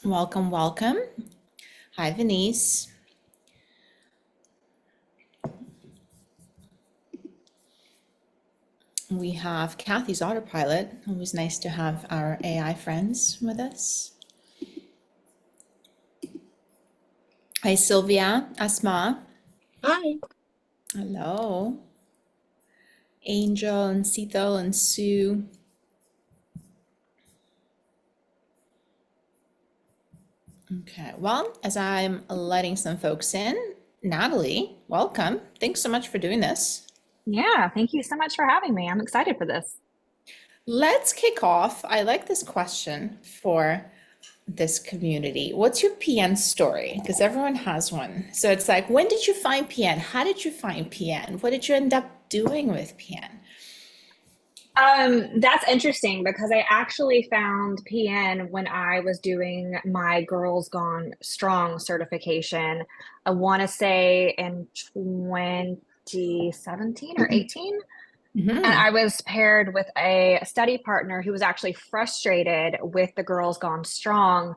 Welcome, welcome. Hi, Venice. We have Kathy's autopilot. Always nice to have our AI friends with us. Hi, Sylvia, Asma. Hi. Hello. Angel and Cethel and Sue. Okay, well, as I'm letting some folks in, Natalie, welcome. Thanks so much for doing this. Yeah, thank you so much for having me. I'm excited for this. Let's kick off. I like this question for this community. What's your PN story? Because everyone has one. So it's like, when did you find PN? How did you find PN? What did you end up doing with PN? That's interesting because I actually found PN when I was doing my Girls Gone Strong certification. I want to say in 2017 or 18. And Hmm. I was paired with a study partner who was actually frustrated with the Girls Gone Strong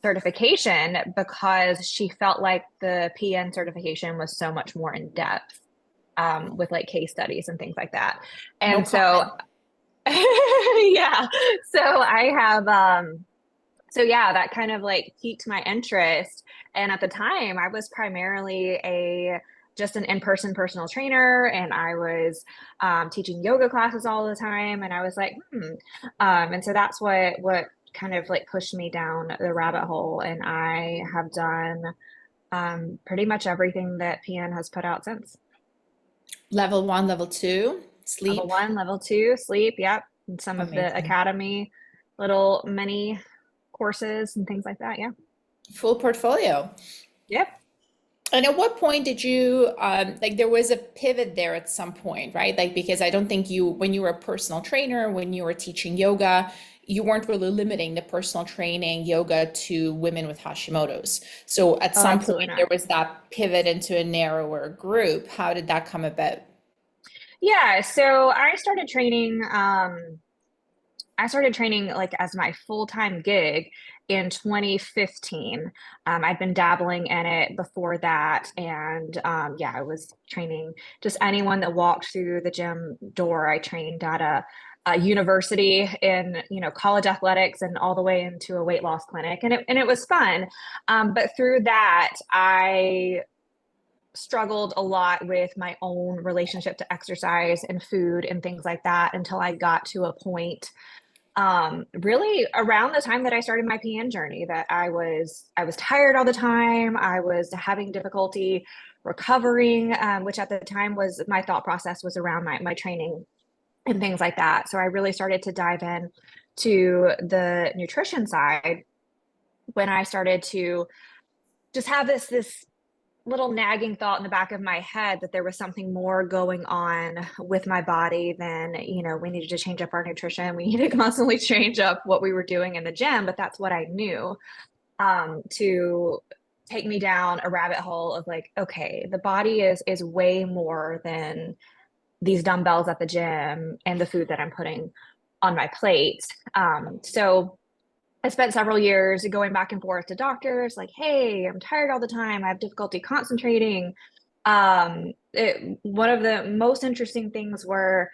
certification because she felt like the PN certification was so much more in depth, with like case studies and things like that. No And so, comment. yeah, so I have, so yeah, that kind of like piqued my interest. And at the time, I was primarily a just an in-person personal trainer, and I was teaching yoga classes all the time. And I was like, and so that's what kind of like pushed me down the rabbit hole. And I have done pretty much everything that PN has put out since. Level one, level two, Level sleep. one, level two, sleep, yep. And some of the Amazing. academy little mini courses and things like that. Yeah. Full portfolio. Yep. And at what point did you, like, there was a pivot there at some point, right? Like, because I don't think you, when you were a personal trainer, when you were teaching yoga, you weren't really limiting the personal training yoga to women with Hashimoto's. So at Oh, some absolutely point, there not. was that pivot into a narrower group. How did that come about? Yeah, so I started training like as my full-time gig in 2015. I'd been dabbling in it before that, and yeah, I was training just anyone that walked through the gym door. I trained at a university in, college athletics and all the way into a weight loss clinic, and it was fun. But through that, I struggled a lot with my own relationship to exercise and food and things like that until I got to a point, really around the time that I started my PN journey, that I was tired all the time. I was having difficulty recovering, which at the time was my thought process was around my training and things like that. So I really started to dive in to the nutrition side when I started to just have this little nagging thought in the back of my head that there was something more going on with my body than, we needed to change up our nutrition. We needed to constantly change up what we were doing in the gym, but that's what I knew, to take me down a rabbit hole of like, okay, the body is way more than these dumbbells at the gym and the food that I'm putting on my plate. So I spent several years going back and forth to doctors, like, hey, I'm tired all the time. I have difficulty concentrating. One of the most interesting things were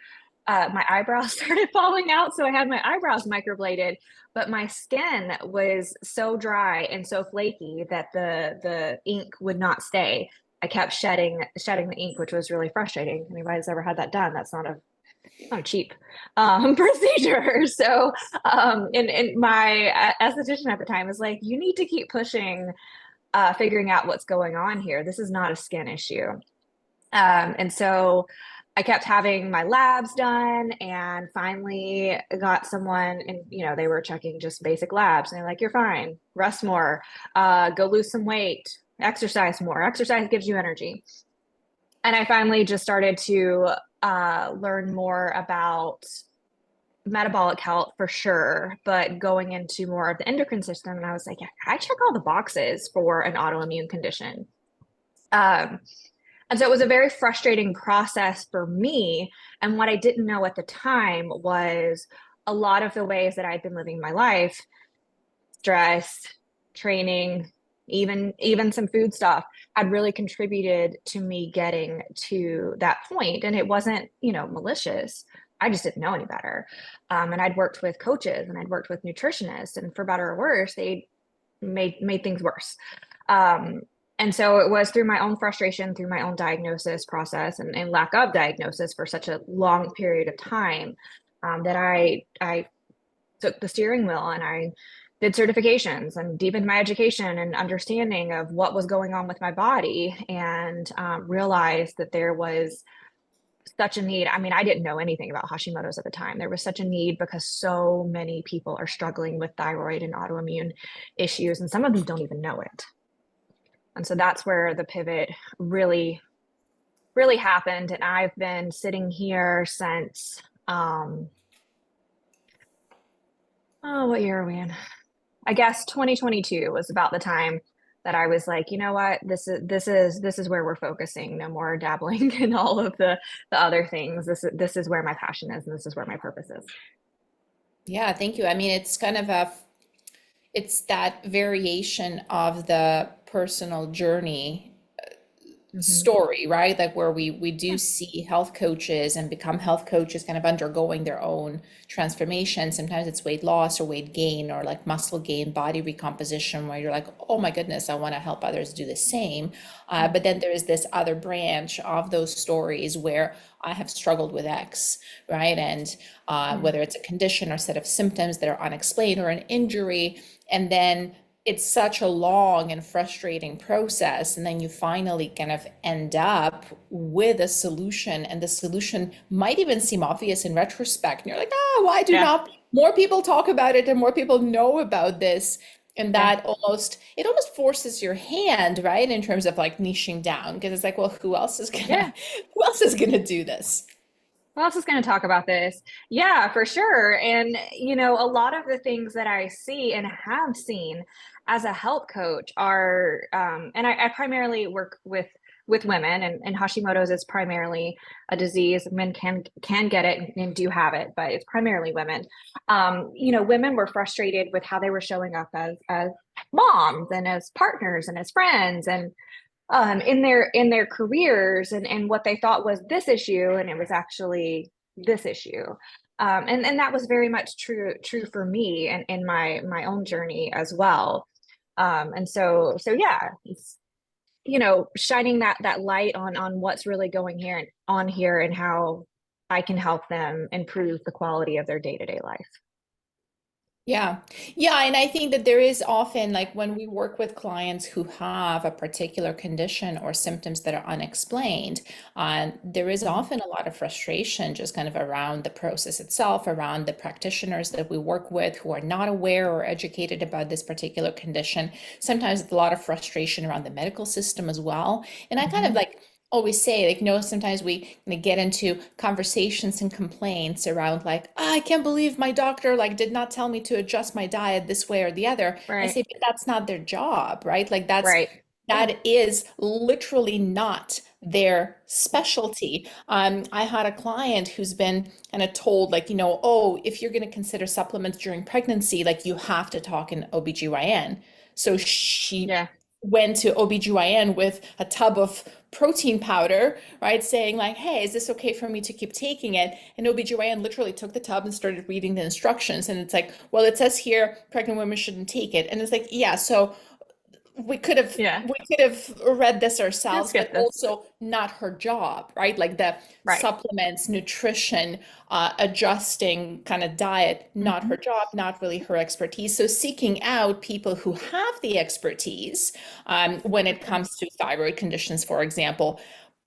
my eyebrows started falling out. So I had my eyebrows microbladed, but my skin was so dry and so flaky that the ink would not stay. I kept shedding the ink, which was really frustrating. Anybody's ever had that done? That's not a cheap procedure. So, and my esthetician at the time was like, you need to keep pushing, figuring out what's going on here. This is not a skin issue. And so I kept having my labs done and finally got someone, and they were checking just basic labs and they're like, you're fine, rest more, go lose some weight, exercise more. Exercise gives you energy. And I finally just started to learn more about metabolic health for sure, but going into more of the endocrine system. And I was like, yeah, I check all the boxes for an autoimmune condition. Um, and so it was a very frustrating process for me. And what I didn't know at the time was a lot of the ways that I'd been living my life, stress, training, even some food stuff had really contributed to me getting to that point. And it wasn't, malicious. I just didn't know any better. And I'd worked with coaches and I'd worked with nutritionists, and for better or worse, they made things worse. Um, and so it was through my own frustration, through my own diagnosis process, and lack of diagnosis for such a long period of time, that I took the steering wheel and I did certifications and deepened my education and understanding of what was going on with my body, and realized that there was such a need. I mean, I didn't know anything about Hashimoto's at the time. There was such a need because so many people are struggling with thyroid and autoimmune issues, and some of them don't even know it. And so that's where the pivot really, really happened. And I've been sitting here since, what year are we in? I guess 2022 was about the time that I was like, you know what, this is where we're focusing. No more dabbling in all of the other things. This is where my passion is, and this is where my purpose is. Yeah, thank you. I mean, it's kind of it's that variation of the personal journey Hmm. story, right? Like where we do Yeah, see health coaches and become health coaches kind of undergoing their own transformation. Sometimes it's weight loss or weight gain or like muscle gain, body recomposition, where you're like, oh my goodness, I want to help others do the same. But then there is this other branch of those stories where I have struggled with X, right? And yeah, whether it's a condition or set of symptoms that are unexplained or an injury, and then it's such a long and frustrating process. And then you finally kind of end up with a solution, and the solution might even seem obvious in retrospect. And you're like, oh, why do yeah, not more people talk about it and more people know about this? And yeah. that it almost forces your hand, right? In terms of like niching down, because it's like, well, Yeah. who else is gonna do this? Who else is going to talk about this? Yeah, for sure. And, a lot of the things that I see and have seen as a health coach are, and I primarily work with women, and Hashimoto's is primarily a disease. Men can get it and do have it, but it's primarily women. Women were frustrated with how they were showing up as moms and as partners and as friends, and in their careers, and what they thought was this issue, and it was actually this issue. And that was very much true for me and in my own journey as well. And so yeah, it's, shining that light on what's really going here and on here, and how I can help them improve the quality of their day-to-day life. Yeah. Yeah. And I think that there is often, like when we work with clients who have a particular condition or symptoms that are unexplained, there is Mhm. often a lot of frustration just kind of around the process itself, around the practitioners that we work with who are not aware or educated about this particular condition. Sometimes a lot of frustration around the medical system as well. And I kind of Mhm. like always say, like, sometimes we kind of get into conversations and complaints around like, "Ah, I can't believe my doctor like did not tell me to adjust my diet this way or the other." I Right, say, but that's not their job, right? Like right. Yeah, that is literally not their specialty. I had a client who's been kind of told, like, oh, if you're going to consider supplements during pregnancy, like you have to talk in OBGYN. So she yeah. went to OBGYN with a tub of protein powder, right? Saying like, hey, is this okay for me to keep taking it? And OBGYN literally took the tub and started reading the instructions. And it's like, well, it says here pregnant women shouldn't take it. And it's like, yeah, so we could have Yeah. we could have read this Let's ourselves, but get this. also not her job, right? Like the Right. supplements, nutrition, adjusting kind of diet, not her Hmm. job, not really her expertise. So seeking out people who have the expertise when For it sure. comes to thyroid conditions, for example,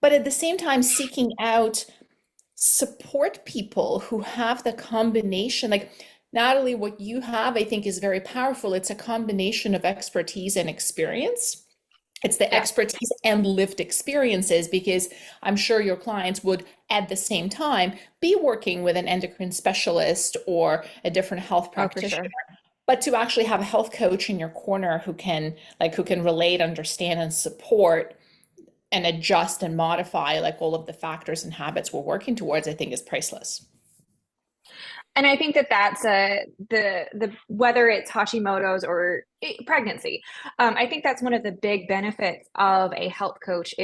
but at the same time seeking out support people who have the combination. Like, Natalie, what you have, I think, is very powerful. It's a combination of expertise and experience. It's the Yeah. expertise and lived experiences, because I'm sure your clients would, at the same time, be working with an endocrine specialist or a different health Oh, for practitioner. sure. But to actually have a health coach in your corner who can relate, understand, and support and adjust and modify like all of the factors and habits we're working towards, I think is priceless. And I think that that's the whether it's Hashimoto's or pregnancy. I think that's one of the big benefits of a health coach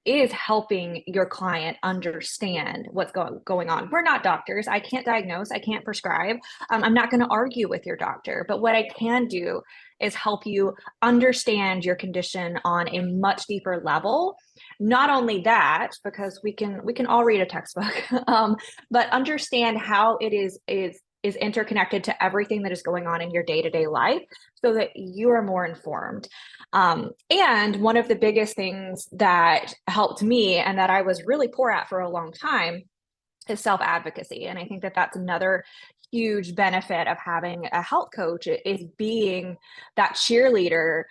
is helping your client understand what's going on. We're not doctors. I can't diagnose. I can't prescribe. I'm not going to argue with your doctor. But what I can do is help you understand your condition on a much deeper level. Not only that, because we can all read a textbook, but understand how it is interconnected to everything that is going on in your day-to-day life so that you are more informed. And one of the biggest things that helped me and that I was really poor at for a long time is self-advocacy. And I think that that's another huge benefit of having a health coach is being that cheerleader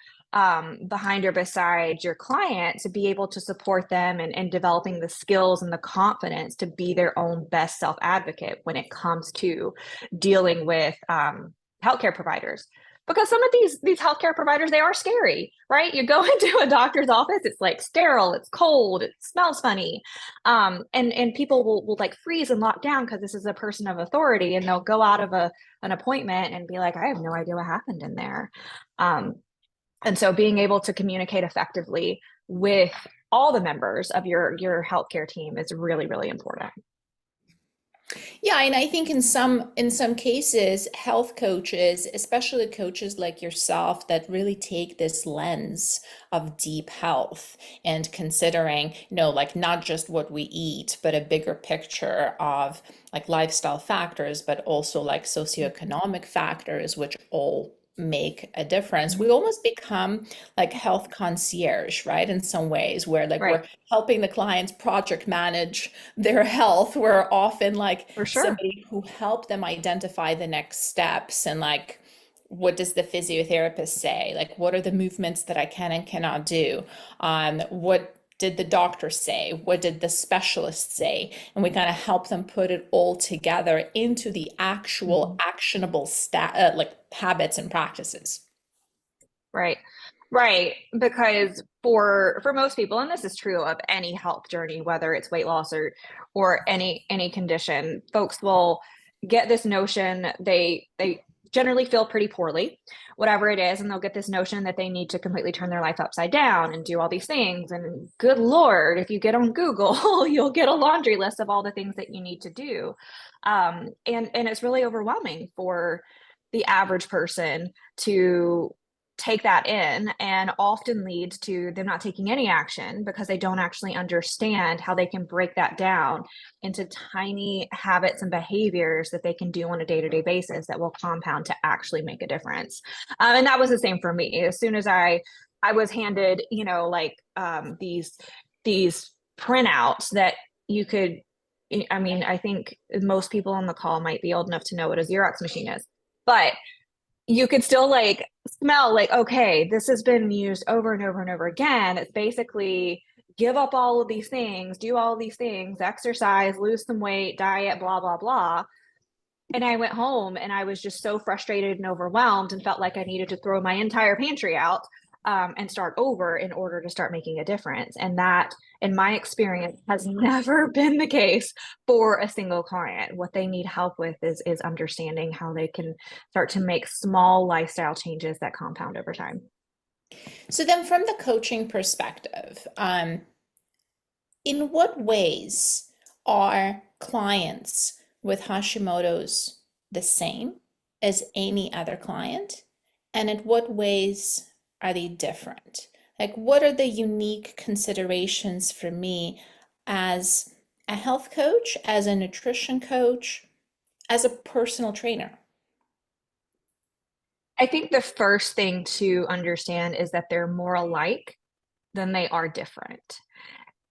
behind or beside your client to be able to support them and developing the skills and the confidence to be their own best self-advocate when it comes to dealing with healthcare providers. Because some of these healthcare providers, they are scary, right? You go into a doctor's office, it's like sterile, it's cold, it smells funny. And people will like freeze and lock down because this is a person of authority, and they'll go out of an appointment and be like, I have no idea what happened in there. And so being able to communicate effectively with all the members of your healthcare team is really, really important. Yeah, and I think in some cases, health coaches, especially coaches like yourself, that really take this lens of deep health and considering, like not just what we eat, but a bigger picture of like lifestyle factors, but also like socioeconomic factors, which all make a difference. We almost become like health concierge, right? In some ways, where like Right. we're helping the clients project manage their health. We're often like For sure. somebody who helped them identify the next steps and like what does the physiotherapist say? Like what are the movements that I can and cannot do? What did the doctor say? What did the specialist say? And we kind of help them put it all together into the actual Mhm. actionable like habits and practices. Right. Right. Because for most people, and this is true of any health journey, whether it's weight loss or any condition, folks will get this notion they generally feel pretty poorly, whatever it is, and they'll get this notion that they need to completely turn their life upside down and do all these things. And good Lord, if you get on Google, you'll get a laundry list of all the things that you need to do. And it's really overwhelming for the average person to take that in, and often leads to them not taking any action because they don't actually understand how they can break that down into tiny habits and behaviors that they can do on a day-to-day basis that will compound to actually make a difference. And that was the same for me. As soon as I was handed, like these printouts that you could, I mean, I think most people on the call might be old enough to know what a Xerox machine is, but you could still like smell like, okay, this has been used over and over and over again. It's basically give up all of these things, do all of these things, exercise, lose some weight, diet, blah, blah, blah. And I went home and I was just so frustrated and overwhelmed and felt like I needed to throw my entire pantry out and start over in order to start making a difference. And that, in my experience, has never been the case for a single client. What they need help with is understanding how they can start to make small lifestyle changes that compound over time. So then from the coaching perspective, in what ways are clients with Hashimoto's the same as any other client? And in what ways are they different? Like, what are the unique considerations for me as a health coach, as a nutrition coach, as a personal trainer? I think the first thing to understand is that they're more alike than they are different.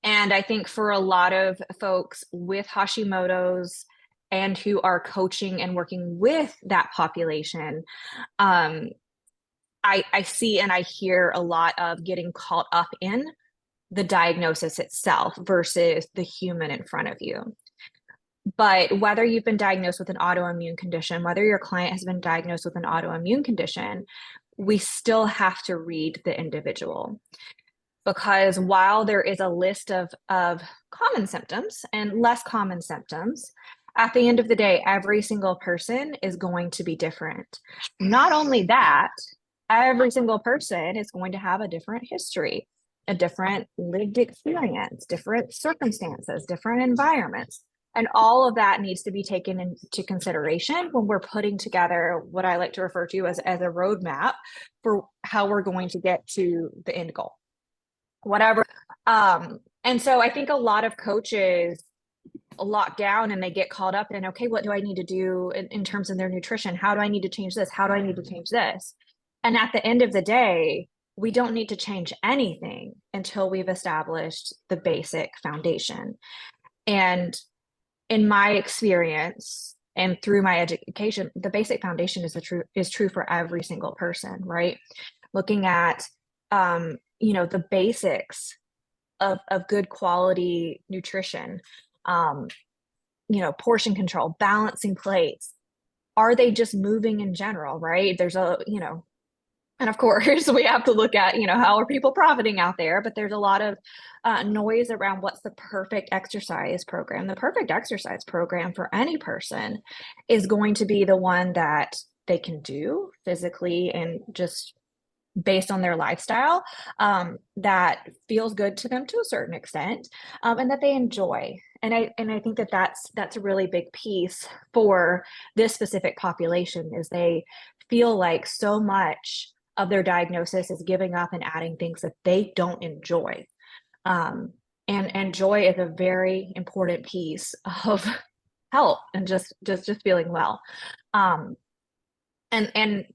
And I think for a lot of folks with Hashimoto's and who are coaching and working with that population, um, I see and I hear a lot of getting caught up in the diagnosis itself versus the human in front of you. But whether you've been diagnosed with an autoimmune condition, whether your client has been diagnosed with an autoimmune condition, we still have to read the individual. Because while there is a list of common symptoms and less common symptoms, At the end of the day, every single person is going to be different. Not only that, every single person is going to have a different history, a different lived experience, different circumstances, different environments. And all of that needs to be taken into consideration when we're putting together what I like to refer to as a roadmap for how we're going to get to the end goal, whatever. And so I think a lot of coaches lock down and they get caught up in, okay, what do I need to do in terms of their nutrition? How do I need to change this? How do I need to change this? And at the end of the day, we don't need to change anything until we've established the basic foundation. And in my experience and through my education, the basic foundation is true for every single person, right? Looking at the basics of good quality nutrition, portion control, balancing plates. Are they just moving in general, right? And of course we have to look at, how are people profiting out there, but there's a lot of noise around what's the perfect exercise program. The perfect exercise program for any person is going to be the one that they can do physically and just based on their lifestyle, that feels good to them to a certain extent, and that they enjoy. And I think that that's a really big piece for this specific population is they feel like so much of their diagnosis is giving up and adding things that they don't enjoy. And joy is a very important piece of health and just feeling well. And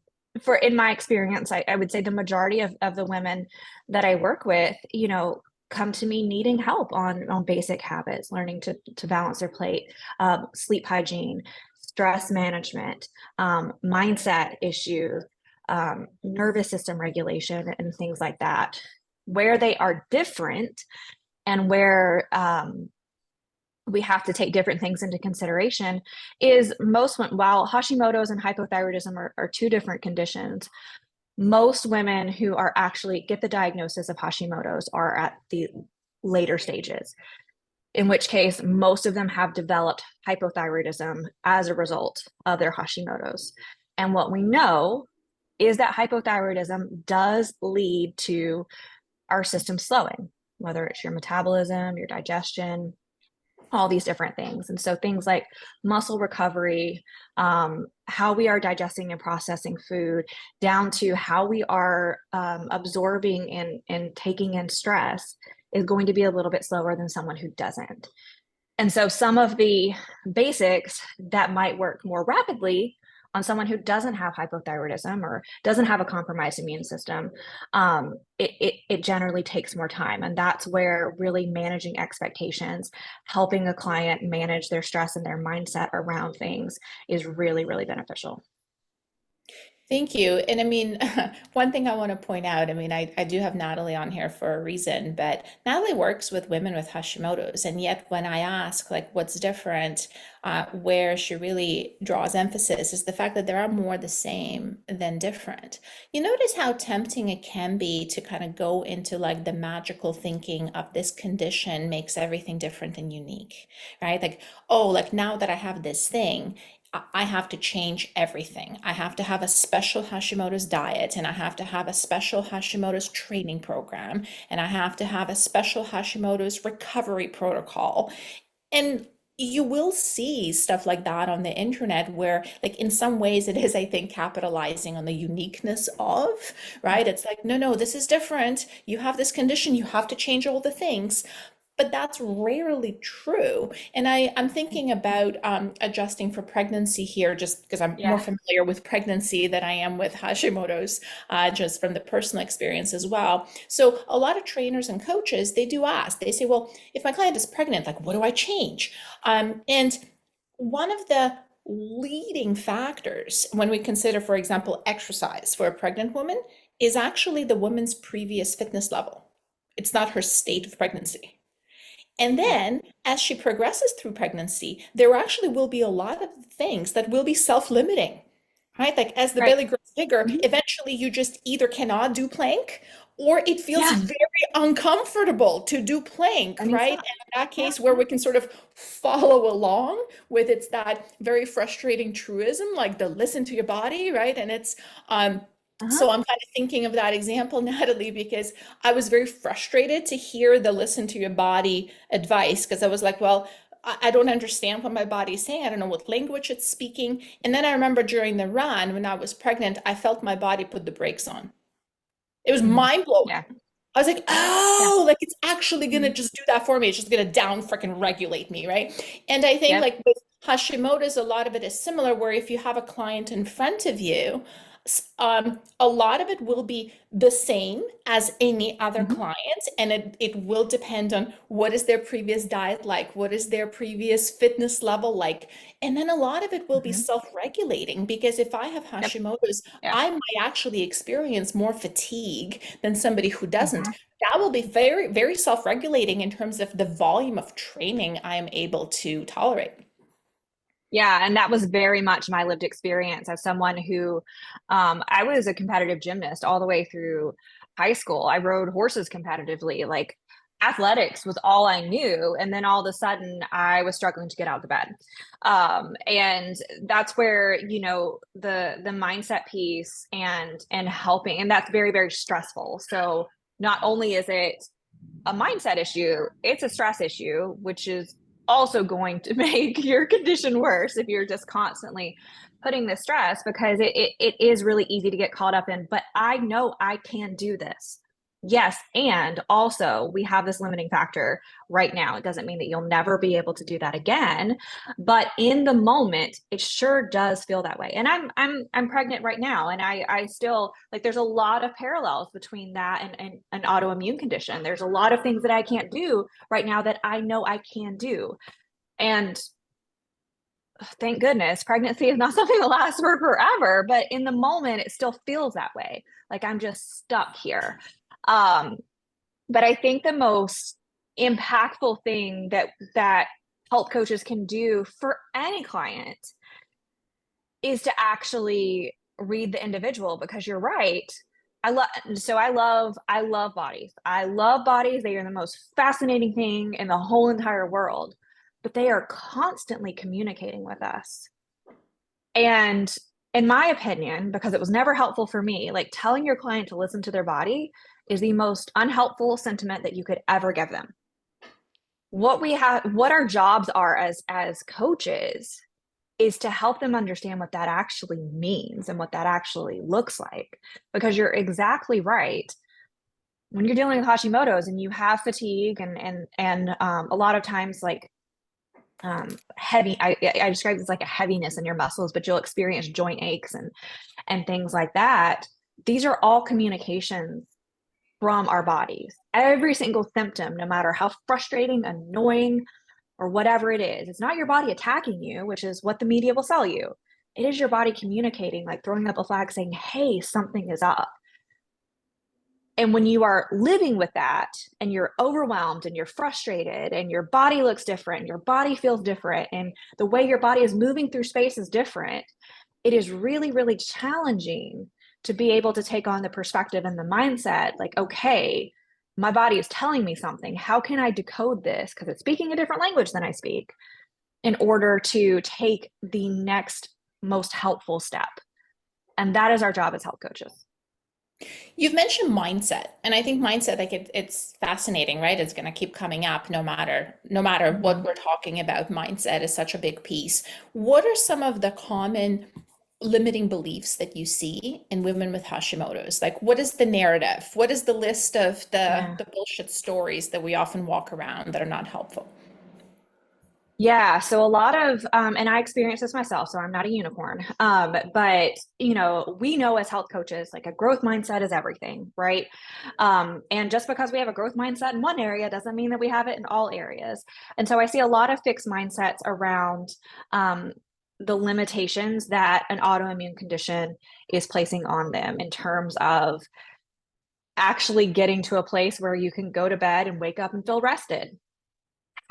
for in my experience, I would say the majority of the women that I work with, come to me needing help on basic habits, learning to balance their plate, sleep hygiene, stress management, mindset issues, nervous system regulation, and things like that. Where they are different and where we have to take different things into consideration is while Hashimoto's and hypothyroidism are two different conditions, most women who are actually get the diagnosis of Hashimoto's are at the later stages, in which case most of them have developed hypothyroidism as a result of their Hashimoto's. And what we know is that hypothyroidism does lead to our system slowing, whether it's your metabolism, your digestion, all these different things. And so things like muscle recovery, how we are digesting and processing food, down to how we are absorbing and taking in stress is going to be a little bit slower than someone who doesn't. And so some of the basics that might work more rapidly on someone who doesn't have hypothyroidism or doesn't have a compromised immune system, it generally takes more time. And that's where really managing expectations, helping a client manage their stress and their mindset around things is really, really beneficial. Thank you. And I mean, one thing I want to point out, I mean, I do have Natalie on here for a reason, but Natalie works with women with Hashimoto's. And yet, when I ask, like, what's different, where she really draws emphasis is the fact that there are more the same than different. You notice how tempting it can be to kind of go into like the magical thinking of this condition makes everything different and unique, right? Like, oh, like now that I have this thing, I have to change everything. I have to have a special Hashimoto's diet, and I have to have a special Hashimoto's training program, and I have to have a special Hashimoto's recovery protocol. And you will see stuff like that on the internet where, like, in some ways, it is, I think, capitalizing on the uniqueness of, right? It's like, no, no, this is different. You have this condition, you have to change all the things. But that's rarely true. And I'm thinking about adjusting for pregnancy here, just because I'm more Yeah. familiar with pregnancy than I am with Hashimoto's, just from the personal experience as well. So a lot of trainers and coaches, they do ask, they say, well, if my client is pregnant, like, what do I change? And one of the leading factors when we consider, for example, exercise for a pregnant woman is actually the woman's previous fitness level. It's not her state of pregnancy. And Yeah. then as she progresses through pregnancy, there actually will be a lot of things that will be self-limiting, right? Like as the Right. belly grows bigger, Mhm. eventually you just either cannot do plank or it feels Yeah, very uncomfortable to do plank, I mean, right? so And in that yeah. case, where we can sort of follow along with it's that very frustrating truism, like the listen to your body, right? And it's Uh-huh. so I'm kind of thinking of that example, Natalie, because I was very frustrated to hear the listen to your body advice because I was like, well, I don't understand what my body is saying. I don't know what language it's speaking. And then I remember during the run when I was pregnant, I felt my body put the brakes on. It was Mhm. mind blowing. Yeah. I was like, Yeah. oh, like it's actually gonna Mhm. just do that for me. It's just gonna down freaking regulate me, right? And I think Yep. like with Hashimoto's, a lot of it is similar, where if you have a client in front of you, a lot of it will be the same as any other Mhm. client, and it will depend on what is their previous diet like, what is their previous fitness level like, and then a lot of it will be Mhm. self-regulating because if I have Yep. Hashimoto's, Yeah. I might actually experience more fatigue than somebody who doesn't. Mhm. That will be very, very self-regulating in terms of the volume of training I am able to tolerate. Yeah, and that was very much my lived experience as someone who I was a competitive gymnast all the way through high school. I rode horses competitively. Like athletics was all I knew. And then all of a sudden I was struggling to get out of bed. And that's where, the mindset piece and helping, and that's very, very stressful. So not only is it a mindset issue, it's a stress issue, which is also going to make your condition worse if you're just constantly putting the stress, because it is really easy to get caught up in, but I know I can do this. Yes, and also we have this limiting factor right now. It doesn't mean that you'll never be able to do that again, but in the moment, it sure does feel that way. And I'm pregnant right now, and I still like. There's a lot of parallels between that and an autoimmune condition. There's a lot of things that I can't do right now that I know I can do, and thank goodness, pregnancy is not something that lasts for forever. But in the moment, it still feels that way. Like I'm just stuck here. Um, but I think the most impactful thing that health coaches can do for any client is to actually read the individual, because you're right. I love bodies. I love bodies. They are the most fascinating thing in the whole entire world, but they are constantly communicating with us. And in my opinion, because it was never helpful for me, like telling your client to listen to their body is the most unhelpful sentiment that you could ever give them. What our jobs are as coaches is to help them understand what that actually means and what that actually looks like. Because you're exactly right. When you're dealing with Hashimoto's and you have fatigue and a lot of times like heavy, I describe it as like a heaviness in your muscles, but you'll experience joint aches and things like that. These are all communications from our bodies. Every single symptom, no matter how frustrating, annoying, or whatever it is. It's not your body attacking you, which is what the media will sell you. It is your body communicating, like throwing up a flag saying, hey, something is up. And when you are living with that and you're overwhelmed and you're frustrated and your body looks different, and your body feels different, and the way your body is moving through space is different, it is really, really challenging to be able to take on the perspective and the mindset like, okay, my body is telling me something. How can I decode this? Because it's speaking a different language than I speak, in order to take the next most helpful step. And that is our job as health coaches. You've mentioned mindset, and I think mindset, like it's fascinating, right? It's going to keep coming up no matter what Mhm. we're talking about. Mindset is such a big piece. What are some of the common limiting beliefs that you see in women with Hashimoto's? Like, what is the narrative? What is the list of the Yeah. the bullshit stories that we often walk around that are not helpful? Yeah, so a lot of, and I experience this myself, so I'm not a unicorn. But we know as health coaches, like a growth mindset is everything, right? And just because we have a growth mindset in one area doesn't mean that we have it in all areas. And so I see a lot of fixed mindsets around um, the limitations that an autoimmune condition is placing on them in terms of actually getting to a place where you can go to bed and wake up and feel rested.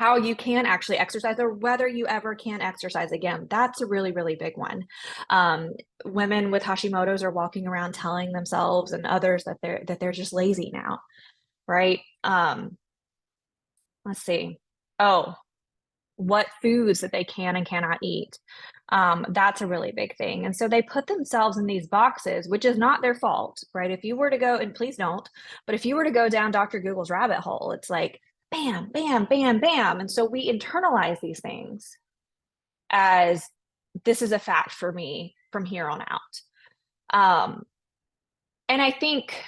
how you can actually exercise or whether you ever can exercise again. That's a really, really big one. Um, Women with Hashimoto's are walking around telling themselves and others that they're just lazy now, right? Let's see. Oh, what foods that they can and cannot eat. That's a really big thing. And so they put themselves in these boxes, which is not their fault, right? If you were to go, and please don't, but if you were to go down Dr. Google's rabbit hole, it's like bam, bam, bam, bam. And so we internalize these things as this is a fact for me from here on out. Um, and I think,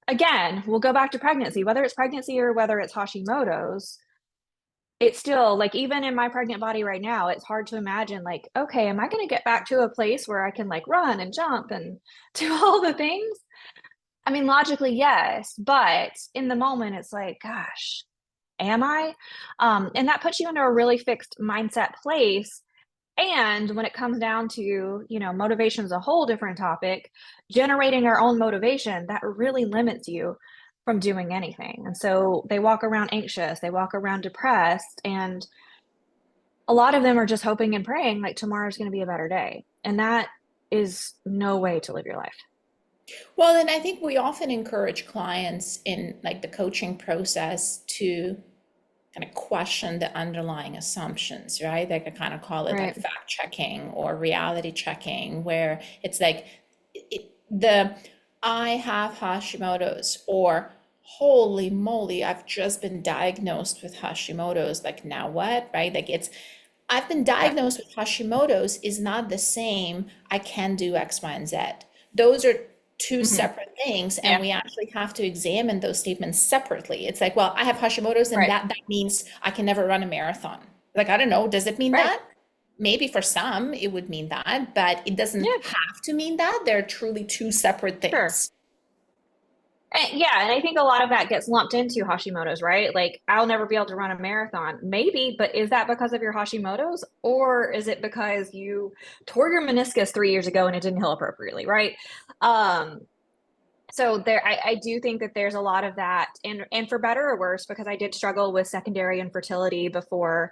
again, we'll go back to pregnancy, whether it's pregnancy or whether it's Hashimoto's, it's still like, even in my pregnant body right now, it's hard to imagine like, okay, am I going to get back to a place where I can like run and jump and do all the things? I mean, logically, yes, but in the moment, it's like, gosh, am I? And that puts you into a really fixed mindset place. And when it comes down to, motivation is a whole different topic, generating our own motivation, that really limits you from doing anything. And so they walk around anxious, they walk around depressed, and a lot of them are just hoping and praying like tomorrow's going to be a better day. And that is no way to live your life. Well, and I think we often encourage clients in like the coaching process to kind of question the underlying assumptions, right? Like I kind of call it like Right. fact checking or reality checking, where it's like the I have Hashimoto's or holy moly, I've just been diagnosed with Hashimoto's. Like now what, right? Like it's I've been Yeah. diagnosed with Hashimoto's is not the same. I can do X, Y, and Z. Those are two Hmm. separate things, and Yeah. we actually have to examine those statements separately. It's like, well, I have Hashimoto's, and Right. that means I can never run a marathon. Like, I don't know, does it mean Right. that? Maybe for some it would mean that, but it doesn't Yeah. have to mean that. They're truly two separate Sure. things. Yeah, and I think a lot of that gets lumped into Hashimoto's, right? Like, I'll never be able to run a marathon. Maybe, but is that because of your Hashimoto's, or is it because you tore your meniscus 3 years ago and it didn't heal appropriately, right? Um, so I do think that there's a lot of that, and for better or worse, because I did struggle with secondary infertility before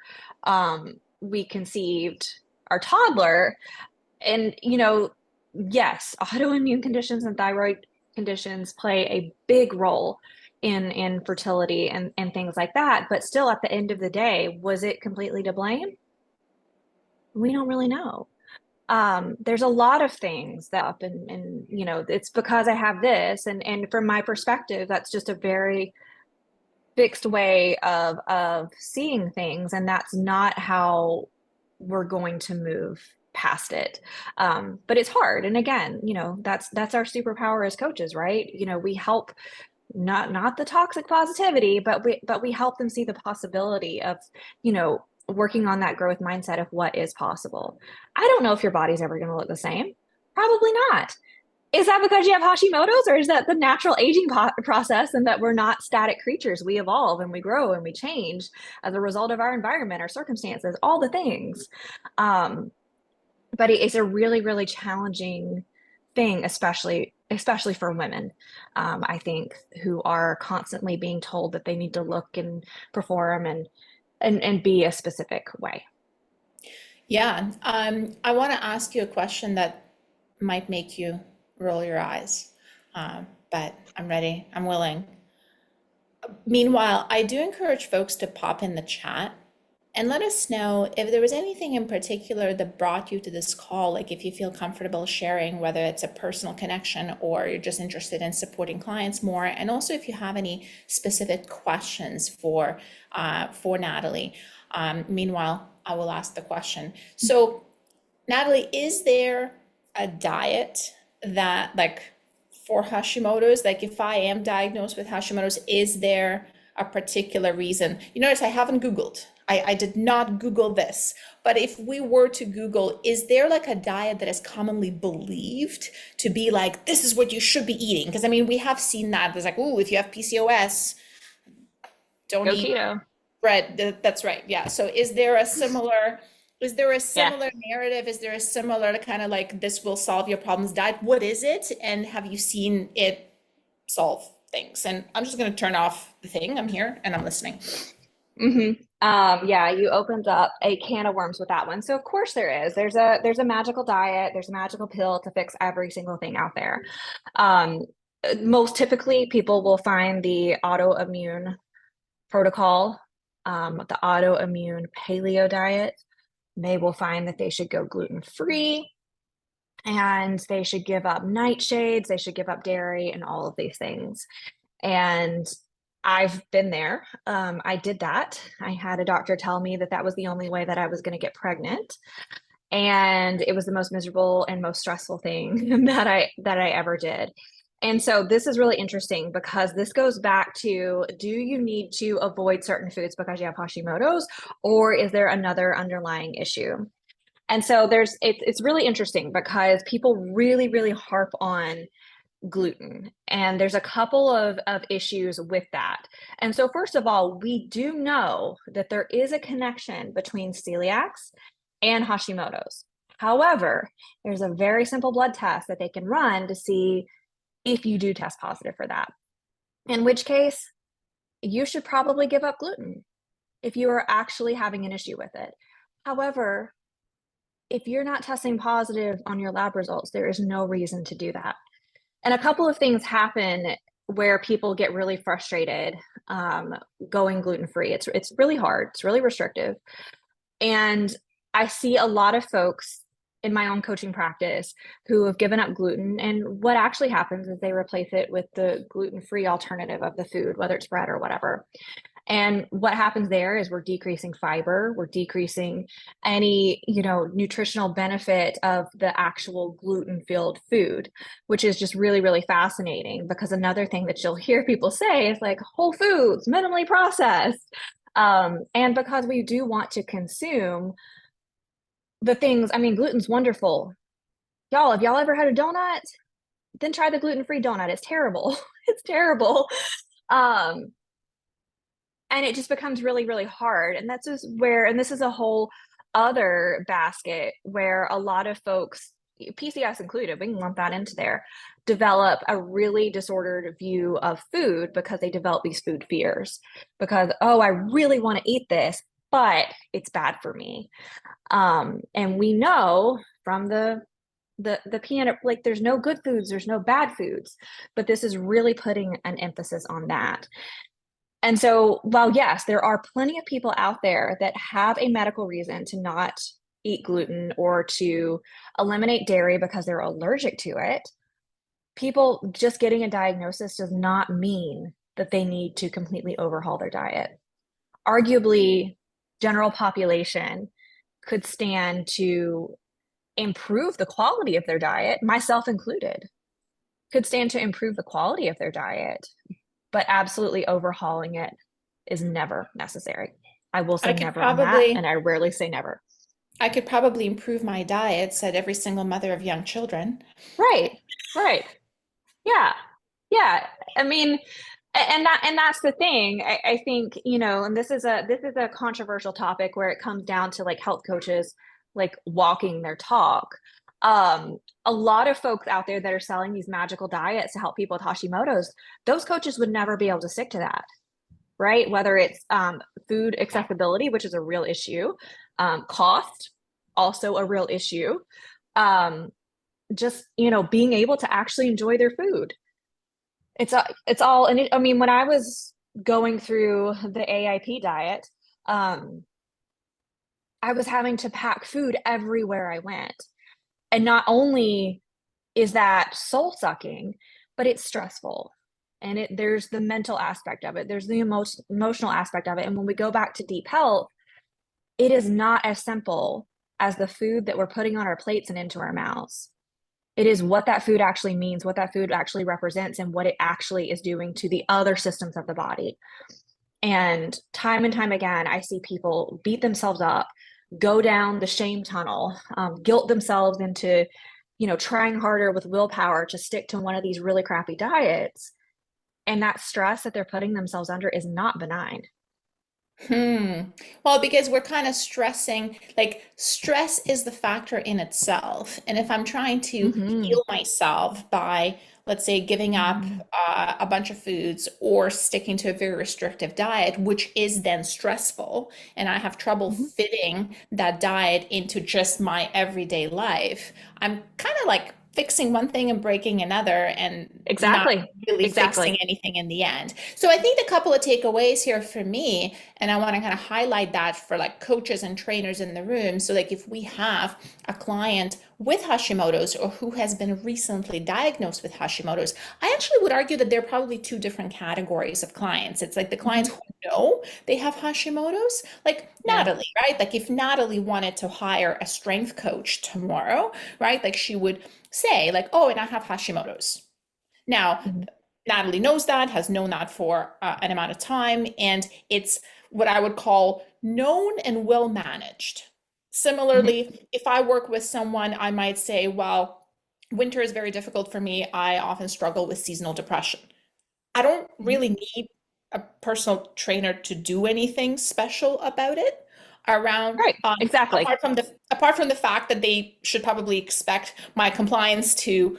we conceived our toddler. And yes, autoimmune conditions and thyroid conditions play a big role in fertility and things like that, but still at the end of the day, was it completely to blame? We don't really know. There's a lot of things that up, and it's because I have this, and from my perspective, that's just a very fixed way of seeing things, and that's not how we're going to move past it. But it's hard, and again, that's our superpower as coaches, right? We help, not the toxic positivity, but we help them see the possibility of working on that growth mindset of what is possible. I don't know if your body's ever going to look the same. Probably not. Is that because you have Hashimoto's, or is that the natural aging process, and that we're not static creatures? We evolve and we grow and we change as a result of our environment, our circumstances, all the things. Um, but it's a really, really challenging thing, especially for women, I think, who are constantly being told that they need to look and perform and be a specific way. Yeah, I want to ask you a question that might make you roll your eyes, but I'm ready, I'm willing. Meanwhile, I do encourage folks to pop in the chat and let us know if there was anything in particular that brought you to this call, like if you feel comfortable sharing, whether it's a personal connection or you're just interested in supporting clients more, and also if you have any specific questions for Natalie. Meanwhile, I will ask the question. So, Natalie, is there a diet that like for Hashimoto's, like if I am diagnosed with Hashimoto's, is there a particular reason? You notice I haven't Googled. I did not Google this, but if we were to Google, is there like a diet that is commonly believed to be like, this is what you should be eating? Because I mean, we have seen that. There's like, oh, if you have PCOS, don't Go eat keto. bread. That's right. Yeah. So is there a Yeah. similar narrative? Is there a similar kind of like this will solve your problems diet? What is it? And have you seen it solve things? And I'm just going to turn off the thing. I'm here and I'm listening. Hmm. Yeah, you opened up a can of worms with that one. So of course there is. There's a magical diet, there's a magical pill to fix every single thing out there. Um, Most typically, people will find the autoimmune protocol, the autoimmune paleo diet. They will find that they should go gluten-free and they should give up nightshades, they should give up dairy and all of these things. And I've been there. I did that. I had a doctor tell me that that was the only way that I was going to get pregnant. And it was the most miserable and most stressful thing that I ever did. And so this is really interesting because this goes back to, do you need to avoid certain foods because you have Hashimoto's, or is there another underlying issue? And so it's really interesting because people really, really harp on gluten. And there's a couple of issues with that. And so, first of all, we do know that there is a connection between celiacs and Hashimoto's. However, there's a very simple blood test that they can run to see if you do test positive for that. In which case, you should probably give up gluten if you are actually having an issue with it. However, if you're not testing positive on your lab results, there is no reason to do that. And a couple of things happen where people get really frustrated going gluten free. It's really hard. It's really restrictive. And I see a lot of folks in my own coaching practice who have given up gluten. And what actually happens is they replace it with the gluten free alternative of the food, whether it's bread or whatever. And what happens there is we're decreasing fiber, we're decreasing any, nutritional benefit of the actual gluten-filled food, which is just really, really fascinating because another thing that you'll hear people say is like whole foods, minimally processed. And because we do want to consume the things, I mean, gluten's wonderful. Y'all, have y'all ever had a donut? Then try the gluten-free donut. It's terrible. It's terrible. Um, and it just becomes really, really hard. And that's just where, and this is a whole other basket where a lot of folks, PCOS included, we can lump that into there, develop a really disordered view of food because they develop these food fears. Because, oh, I really want to eat this, but it's bad for me. And we know from the piano, like there's no good foods, there's no bad foods, but this is really putting an emphasis on that. And so, while yes, there are plenty of people out there that have a medical reason to not eat gluten or to eliminate dairy because they're allergic to it, people just getting a diagnosis does not mean that they need to completely overhaul their diet. Arguably, general population could stand to improve the quality of their diet, myself included, could stand to improve the quality of their diet, but absolutely overhauling it is never necessary. I will I say could never on that, and probably I rarely say never. I could probably improve my diet, said every single mother of young children. Right, right. Yeah, yeah. I mean, and that's the thing. I think, and this is a controversial topic where it comes down to like health coaches like walking their talk. A lot of folks out there that are selling these magical diets to help people with Hashimoto's, those coaches would never be able to stick to that, right? Whether it's food accessibility, which is a real issue, cost, also a real issue. Um, just, being able to actually enjoy their food. It's all, and I mean, when I was going through the AIP diet, um, I was having to pack food everywhere I went. And not only is that soul sucking, but it's stressful. And there's the mental aspect of it. There's the emotional aspect of it. And when we go back to deep health, it is not as simple as the food that we're putting on our plates and into our mouths. It is what that food actually means, what that food actually represents, and what it actually is doing to the other systems of the body. And time again, I see people beat themselves up, go down the shame tunnel, guilt themselves into, trying harder with willpower to stick to one of these really crappy diets. And that stress that they're putting themselves under is not benign. Hmm. Well, because we're kind of stressing, like stress is the factor in itself. And if I'm trying to Mm-hmm. heal myself by let's say giving up Mhm. a bunch of foods or sticking to a very restrictive diet, which is then stressful, and I have trouble Mhm. fitting that diet into just my everyday life, I'm kind of like fixing one thing and breaking another and not Exactly. really fixing Exactly. anything in the end. So I think a couple of takeaways here for me, and I want to kind of highlight that for like coaches and trainers in the room. So like if we have a client with Hashimoto's or who has been recently diagnosed with Hashimoto's, I actually would argue that they're probably two different categories of clients. It's like the clients Mhm. who know they have Hashimoto's, like Yeah. Natalie, right? Like if Natalie wanted to hire a strength coach tomorrow, right? Like she would say like, oh, and I have Hashimoto's. Now, Mhm. Natalie knows that, has known that for an amount of time, and it's what I would call known and well managed. Mhm. Similarly, if I work with someone, I might say, well, winter is very difficult for me. I often struggle with seasonal depression. I don't Mhm. really need a personal trainer to do anything special about it around Right. Exactly. apart from the fact that they should probably expect my compliance to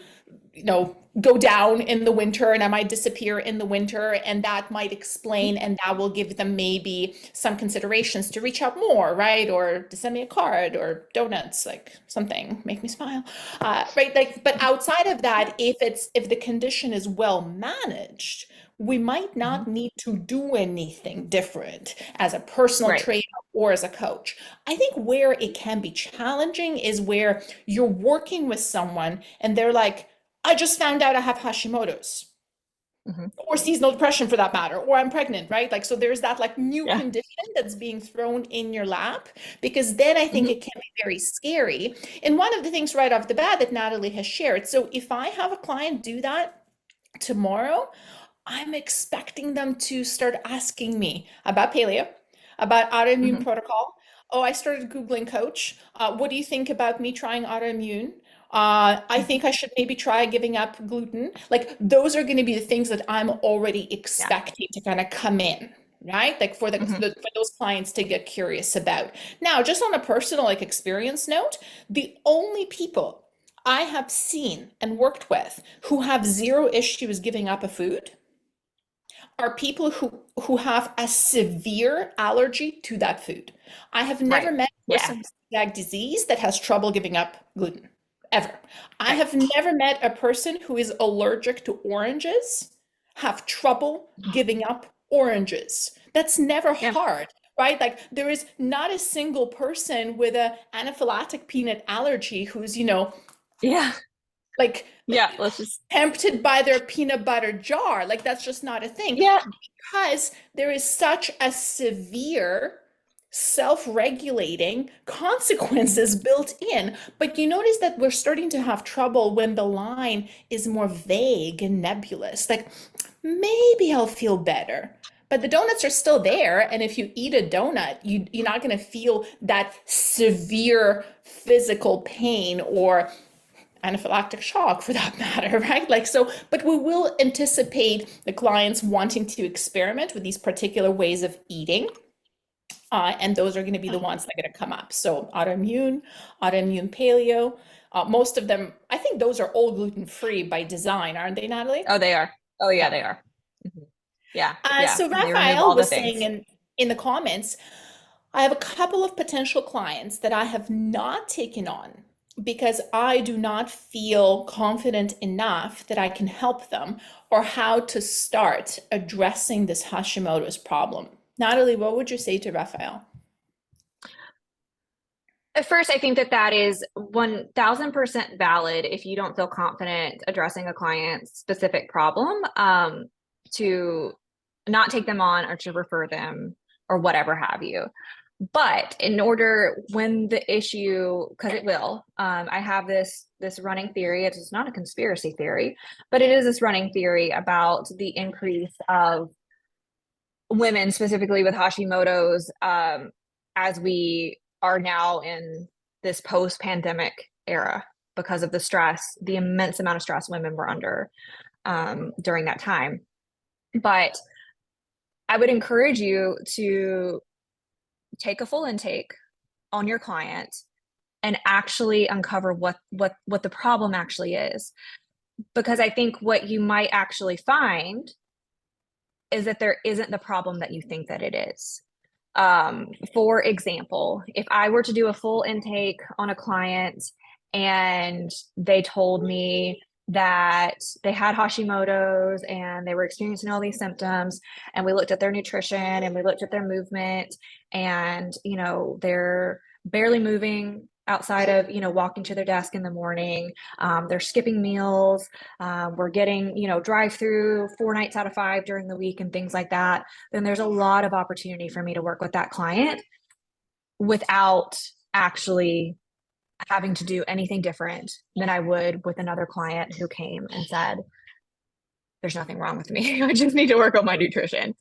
go down in the winter and I might disappear in the winter. And that might explain and that will give them maybe some considerations to reach out more, right? Or to send me a card or donuts, like something, make me smile. Right. Like, but outside of that, if the condition is well managed, we might Mhm. not need to do anything different as a personal Right. trainer or as a coach. I think where it can be challenging is where you're working with someone and they're like, I just found out I have Hashimoto's Mhm. or seasonal depression for that matter, or I'm pregnant, right? Like, so there's that like new Yeah. condition that's being thrown in your lap because then I think Mhm. it can be very scary. And one of the things right off the bat that Natalie has shared, so if I have a client do that tomorrow, I'm expecting them to start asking me about paleo, about autoimmune Mhm. protocol. Oh, I started Googling coach. What do you think about me trying autoimmune? I Mhm. think I should maybe try giving up gluten. Like those are going to be the things that I'm already Yeah. expecting to kind of come in, right? Like for Mhm. for those clients to get curious about. Now, just on a personal like experience note, the only people I have seen and worked with who have zero issues giving up a food are people who have a severe allergy to that food. I have never Right. met a Yeah. person with celiac disease that has trouble giving up gluten, ever. I Right. have never met a person who is allergic to oranges have trouble giving up oranges. That's never Yeah. hard, right? Like there is not a single person with a anaphylactic peanut allergy who's, Yeah. like Yeah. Let's just. tempted by their peanut butter jar. Like that's just not a thing Yeah. because there is such a severe self-regulating Mhm. consequences built in. But you notice that we're starting to have trouble when the line is more vague and nebulous. Like maybe I'll feel better. But the donuts are still there, and if you eat a donut, you're not going to feel that severe physical pain or anaphylactic shock for that matter, right? Like, so, but we will anticipate the clients wanting to experiment with these particular ways of eating. And those are going to be the ones that are going to come up. So, autoimmune paleo, most of them, I think those are all gluten free by design, aren't they, Natalie? Oh, they are. Oh, yeah, Yeah. they are. Mhm. Yeah. Yeah. So, They remove Raphael all the was saying things. in the comments, I have a couple of potential clients that I have not taken on because I do not feel confident enough that I can help them or how to start addressing this Hashimoto's problem. Natalie, what would you say to Raphael? At first, I think that that is 1000% valid if you don't feel confident addressing a client's specific problem, to not take them on or to refer them or whatever have you. But in order, when the issue, because it will, I have this running theory. It's not a conspiracy theory, but it is this running theory about the increase of women, specifically with Hashimoto's, as we are now in this post-pandemic era because of the stress, the immense amount of stress women were under, during that time. But I would encourage you to take a full intake on your client and actually uncover what the problem actually is. because I think what you might actually find is that there isn't the problem that you think that it is. For example, if I were to do a full intake on a client and they told me that they had Hashimoto's and they were experiencing all these symptoms, and we looked at their nutrition and we looked at their movement, and they're barely moving outside of walking to their desk in the morning. They're skipping meals. We're getting drive through 4 nights out of 5 during the week and things like that. Then there's a lot of opportunity for me to work with that client without actually having to do anything different than I would with another client who came and said, there's nothing wrong with me. I just need to work on my nutrition.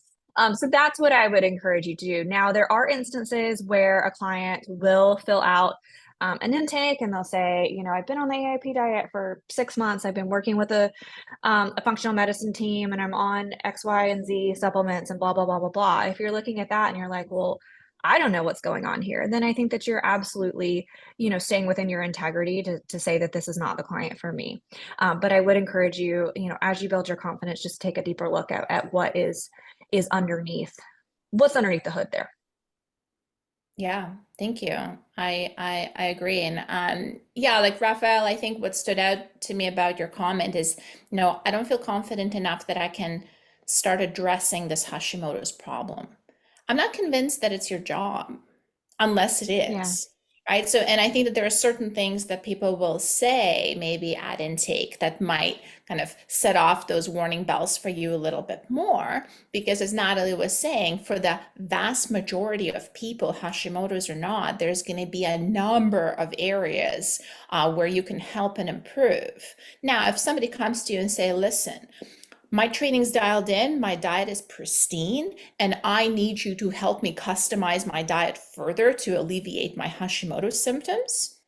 So that's what I would encourage you to do. Now, there are instances where a client will fill out an intake and they'll say, I've been on the AIP diet for 6 months. I've been working with a functional medicine team and I'm on X, Y, and Z supplements and blah, blah, blah, blah, blah. If you're looking at that and you're like, well, I don't know what's going on here, then I think that you're absolutely, staying within your integrity to say that this is not the client for me. But I would encourage you, as you build your confidence, just take a deeper look at what is underneath, what's underneath the hood there. Yeah, thank you. I agree. And yeah, like Raphael, I think what stood out to me about your comment is, no, I don't feel confident enough that I can start addressing this Hashimoto's problem. I'm not convinced that it's your job unless it Yeah. is, right? So, and I think that there are certain things that people will say maybe at intake that might kind of set off those warning bells for you a little bit more, because as Natalie was saying, for the vast majority of people, Hashimoto's or not, there's going to be a number of areas where you can help and improve. Now, if somebody comes to you and say, listen, my training's dialed in, my diet is pristine, and I need you to help me customize my diet further to alleviate my Hashimoto symptoms,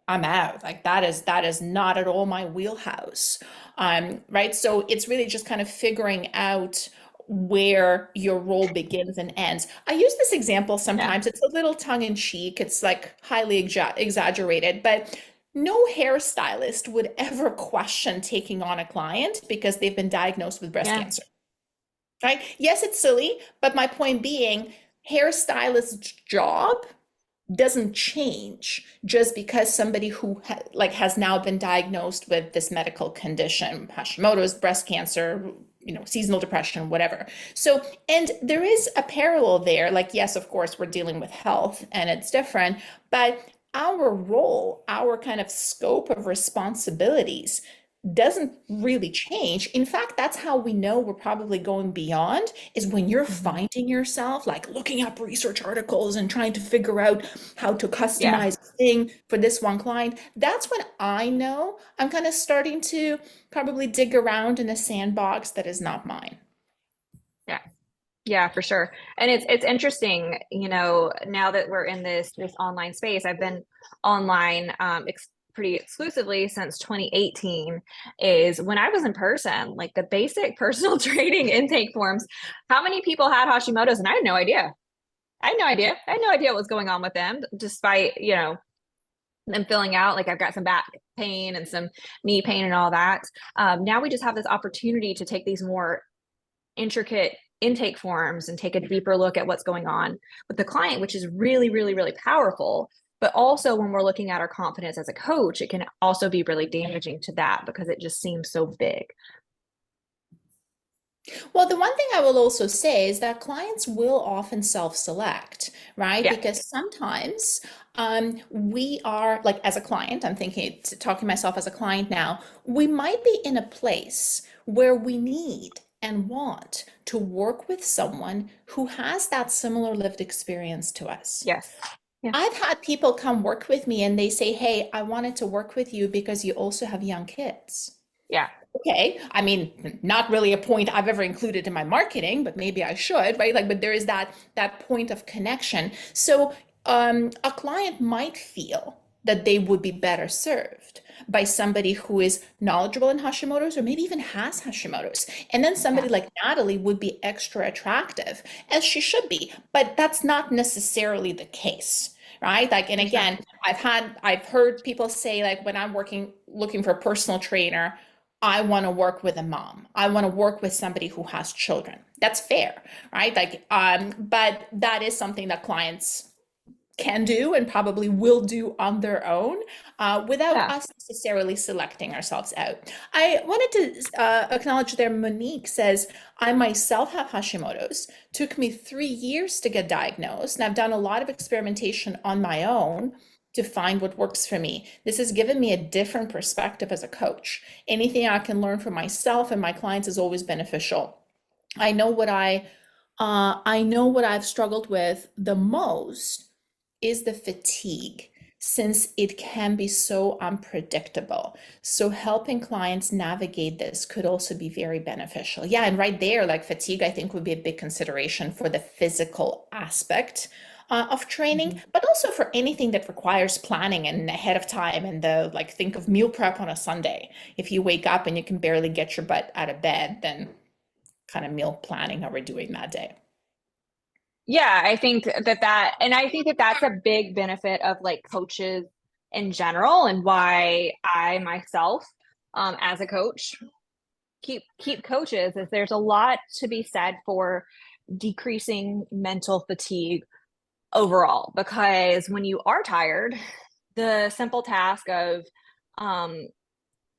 I'm out. Like that is not at all my wheelhouse. Right. So it's really just kind of figuring out where your role begins and ends. I use this example Yeah. sometimes. It's a little tongue in cheek. It's like highly exaggerated, but no hairstylist would ever question taking on a client because they've been diagnosed with breast Yeah. cancer. Right? Yes, it's silly, but my point being, hairstylist's job doesn't change just because somebody who has now been diagnosed with this medical condition, Hashimoto's, breast cancer, seasonal depression, whatever. So, and there is a parallel there. Like, yes, of course, we're dealing with health and it's different, but our role, our kind of scope of responsibilities doesn't really change. In fact, that's how we know we're probably going beyond, is when you're Mhm. finding yourself like looking up research articles and trying to figure out how to Yeah. customize a thing for this one client. That's when I know I'm kind of starting to probably dig around in a sandbox that is not mine. Yeah. Yeah, for sure. And it's interesting, now that we're in this online space. I've been online pretty exclusively since 2018. Is when I was in person, like the basic personal training intake forms, how many people had Hashimoto's? And I had no idea. I had no idea. I had no idea what was going on with them, despite, them filling out like I've got some back pain and some knee pain and all that. Now we just have this opportunity to take these more intricate intake forms and take a deeper look at what's going on with the client, which is really, really, really powerful. But also, when we're looking at our confidence as a coach, it can also be really damaging to that because it just seems so big. Well, the one thing I will also say is that clients will often self-select, right? Yeah. Because sometimes we are, like, as a client, I'm thinking, talking myself as a client now, we might be in a place where we need and want to work with someone who has that similar lived experience to us. Yes. Yeah. I've had people come work with me and they say, hey, I wanted to work with you because you also have young kids. Yeah. Okay, I mean, not really a point I've ever included in my marketing, but maybe I should, right? Like, but there is that point of connection. So, a client might feel that they would be better served by somebody who is knowledgeable in Hashimoto's or maybe even has Hashimoto's. And then somebody Yeah. like Natalie would be extra attractive, as she should be, but that's not necessarily the case. right? Like, and For sure. again, I've heard people say, like, when I'm looking for a personal trainer, I want to work with a mom. I want to work with somebody who has children. That's fair, right? Like, but that is something that clients can do and probably will do on their own without Yeah. us necessarily selecting ourselves out. I wanted to acknowledge there, Monique says, I myself have Hashimoto's. Took me 3 years to get diagnosed, and I've done a lot of experimentation on my own to find what works for me. This has given me a different perspective as a coach. Anything I can learn from myself and my clients is always beneficial. I know what I know what I've struggled with the most is the fatigue, since it can be so unpredictable. So helping clients navigate this could also be very beneficial. Yeah, and right there, like fatigue, I think would be a big consideration for the physical aspect of training, Mhm. but also for anything that requires planning and ahead of time. And the like, think of meal prep on a Sunday. If you wake up and you can barely get your butt out of bed, then kind of meal planning are we doing that day? Yeah, I think and I think that that's a big benefit of like coaches in general, and why I myself, as a coach, keep coaches, is there's a lot to be said for decreasing mental fatigue overall. Because when you are tired, the simple task of um,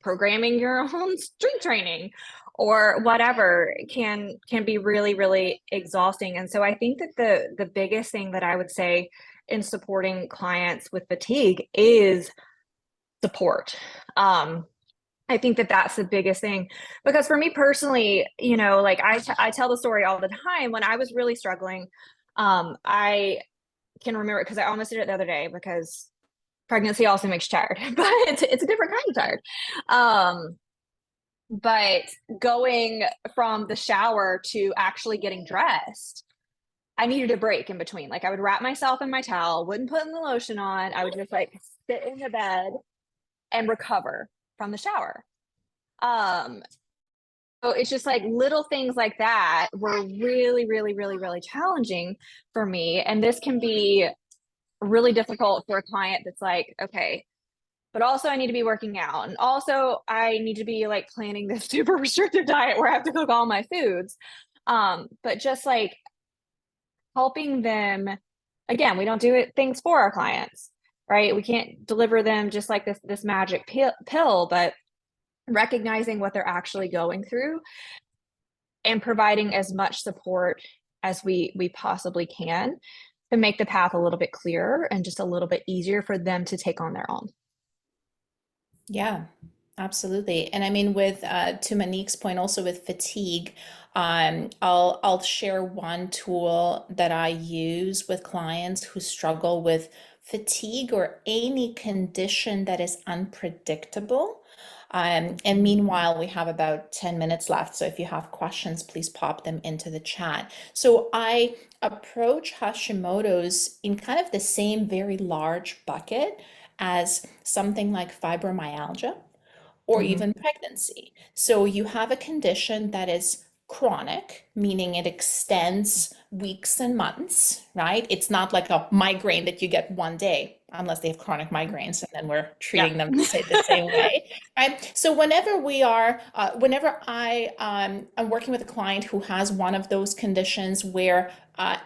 programming your own strength training or whatever can be really really exhausting. And so I think that the biggest thing that I would say in supporting clients with fatigue is support. um I think that that's the biggest thing, because for me personally, like I tell the story all the time. When I was really struggling, I can remember, because I almost did it the other day, because pregnancy also makes you tired, but it's a different kind of tired. um but going from the shower to actually getting dressed, I needed a break in between. Like, I would wrap myself in my towel, wouldn't put in the lotion on. I would just like sit in the bed and recover from the shower. Um, so it's just like little things like that were really, really, really, really challenging for me. And this can be really difficult for a client that's like, okay, but also I need to be working out. And also I need to be like planning this super restrictive diet where I have to cook all my foods. But just like helping them, again, we don't do things for our clients, right? We can't deliver them just like this magic pill, but recognizing what they're actually going through and providing as much support as we possibly can to make the path a little bit clearer and just a little bit easier for them to take on their own. Yeah, absolutely. And I mean, with to Monique's point, also with fatigue, I'll share one tool that I use with clients who struggle with fatigue or any condition that is unpredictable. And meanwhile, we have about 10 minutes left. So if you have questions, please pop them into the chat. So I approach Hashimoto's in kind of the same very large bucket as something like fibromyalgia or Mhm. even pregnancy. So you have a condition that is chronic, meaning it extends weeks and months, right? It's not like a migraine that you get one day, unless they have chronic migraines, and then we're Yeah. treating them the same way, right? So whenever I am working with a client who has one of those conditions where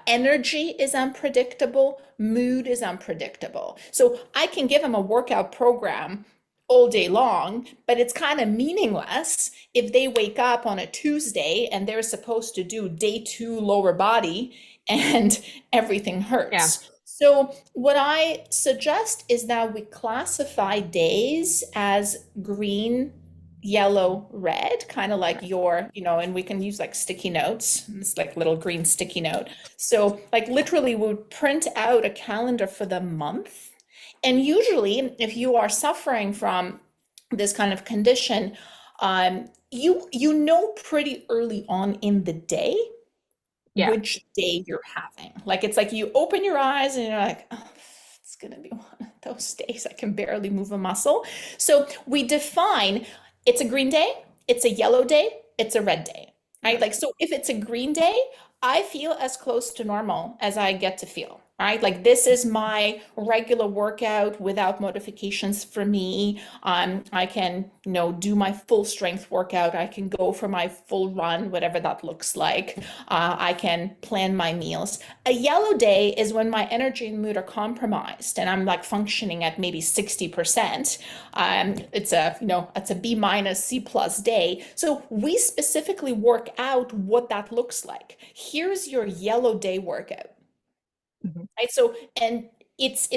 energy is unpredictable, mood is unpredictable. So I can give them a workout program all day long, but it's kind of meaningless if they wake up on a Tuesday and they're supposed to do day two lower body and everything Yeah. hurts. So, what I suggest is that we classify days as green, yellow, red, kind of like and we can use like sticky notes. It's like little green sticky note. So, like literally, we would print out a calendar for the month, and usually, if you are suffering from this kind of condition, you know pretty early on in the day Yeah. which day you're having. Like it's like you open your eyes and you're like, oh, it's gonna be one of those days I can barely move a muscle. So we define it's a green day, it's a yellow day, it's a red day. Right? Yeah. Like so if it's a green day, I feel as close to normal as I get to feel. right? Like this is my regular workout without modifications for me. I can, do my full strength workout. I can go for my full run, whatever that looks like. I can plan my meals. A yellow day is when my energy and mood are compromised and I'm like functioning at maybe 60%. It's a B minus C plus day. So we specifically work out what that looks like. Here's your yellow day workout. Mhm. Right? So, and it's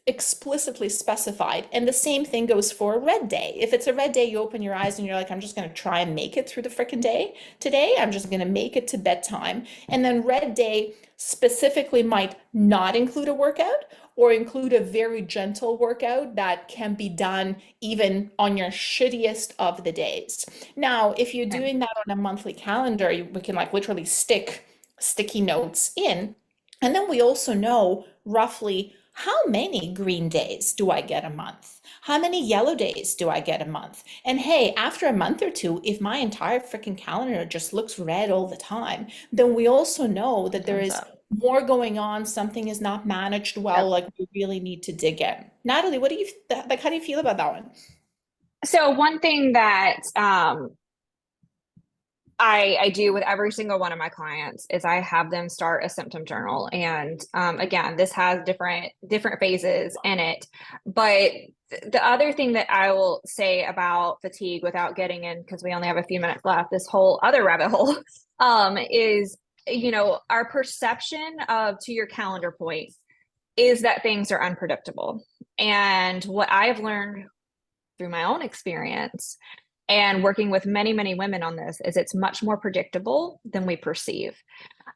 explicitly specified. And the same thing goes for a red day. If it's a red day, you open your eyes and you're like, I'm just going to try and make it through the freaking day today. I'm just going to make it to bedtime. And then red day specifically might not include a workout or include a very gentle workout that can be done even on your shittiest of the days. Now, if you're Okay. doing that on a monthly calendar, we can like literally stick sticky notes in, and then we also know roughly how many green days do I get a month? How many yellow days do I get a month? And hey, after a month or two, if my entire freaking calendar just looks red all the time, then we also know that there Thumbs is up. more going on, something is not managed well, Yep. like we really need to dig in. Natalie, what do you like? How do you feel about that one? So one thing that I do with every single one of my clients is I have them start a symptom journal. And again, this has different phases in it. But the other thing that I will say about fatigue without getting in, because we only have a few minutes left, this whole other rabbit hole is, our perception of, to your calendar point, is that things are unpredictable. And what I've learned through my own experience and working with many, many women on this is it's much more predictable than we perceive.